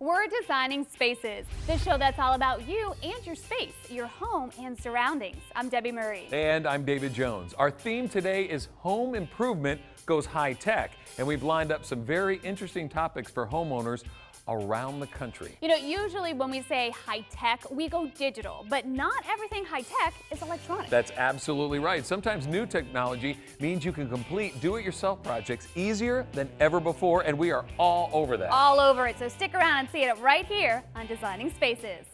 We're Designing Spaces, the show that's all about you and your space, your home and surroundings. I'm Debbie Murray. And I'm David Jones. Our theme today is home improvement goes high tech, and we've lined up some very interesting topics for homeowners around the country. You know, usually when we say high tech, we go digital, but not everything high tech is electronic. That's absolutely right. Sometimes new technology means you can complete do-it-yourself projects easier than ever before, and we are all over that. All over it, so stick around and see it right here on Designing Spaces.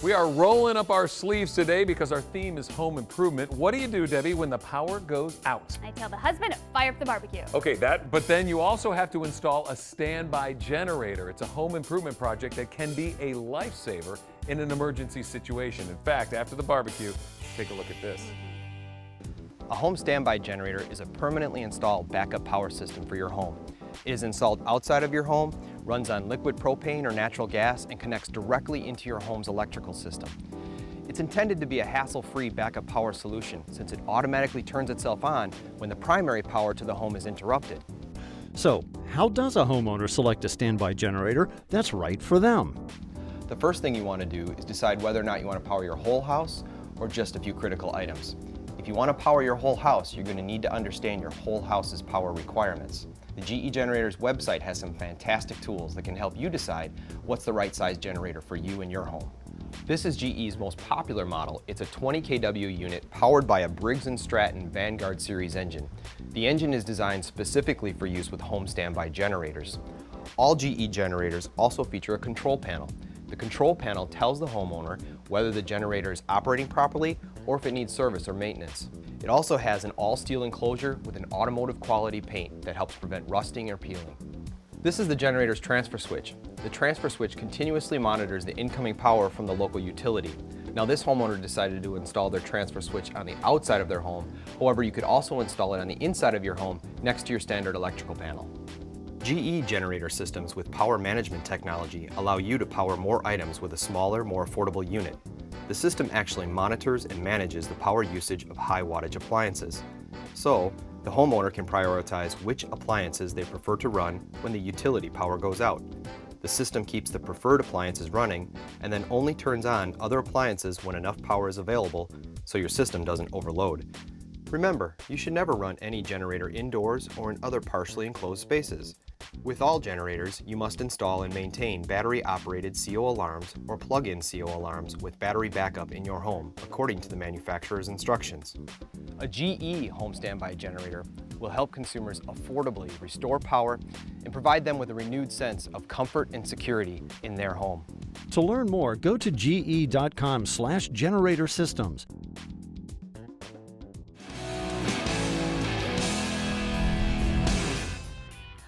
We are rolling up our sleeves today because our theme is home improvement. What do you do, Debbie, when the power goes out? I tell the husband to fire up the barbecue. Okay, but then you also have to install a standby generator. It's a home improvement project that can be a lifesaver in an emergency situation. In fact, after the barbecue, take a look at this. A home standby generator is a permanently installed backup power system for your home. It is installed outside of your home, runs on liquid propane or natural gas, and connects directly into your home's electrical system. It's intended to be a hassle-free backup power solution since it automatically turns itself on when the primary power to the home is interrupted. So, how does a homeowner select a standby generator that's right for them? The first thing you want to do is decide whether or not you want to power your whole house or just a few critical items. If you want to power your whole house, you're going to need to understand your whole house's power requirements. The GE Generators website has some fantastic tools that can help you decide what's the right size generator for you and your home. This is GE's most popular model. It's a 20 kW unit powered by a Briggs & Stratton Vanguard series engine. The engine is designed specifically for use with home standby generators. All GE generators also feature a control panel. The control panel tells the homeowner whether the generator is operating properly or if it needs service or maintenance. It also has an all-steel enclosure with an automotive quality paint that helps prevent rusting or peeling. This is the generator's transfer switch. The transfer switch continuously monitors the incoming power from the local utility. Now, this homeowner decided to install their transfer switch on the outside of their home. However, you could also install it on the inside of your home next to your standard electrical panel. GE generator systems with power management technology allow you to power more items with a smaller, more affordable unit. The system actually monitors and manages the power usage of high wattage appliances. So, the homeowner can prioritize which appliances they prefer to run when the utility power goes out. The system keeps the preferred appliances running and then only turns on other appliances when enough power is available so your system doesn't overload. Remember, you should never run any generator indoors or in other partially enclosed spaces. With all generators, you must install and maintain battery-operated CO alarms or plug-in CO alarms with battery backup in your home, according to the manufacturer's instructions. A GE home standby generator will help consumers affordably restore power and provide them with a renewed sense of comfort and security in their home. To learn more, go to ge.com/generator systems.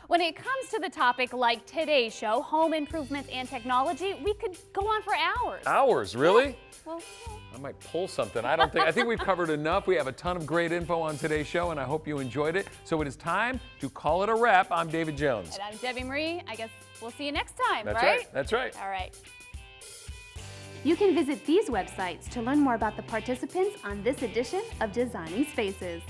When it comes to the topic like today's show, home improvements and technology, we could go on for hours. Hours, really? Yeah. Well, I might pull something. I think we've covered enough. We have a ton of great info on today's show, and I hope you enjoyed it. So it is time to call it a wrap. I'm David Jones. And I'm Debbie Marie. I guess we'll see you next time, That's right? That's right. All right. You can visit these websites to learn more about the participants on this edition of Designing Spaces.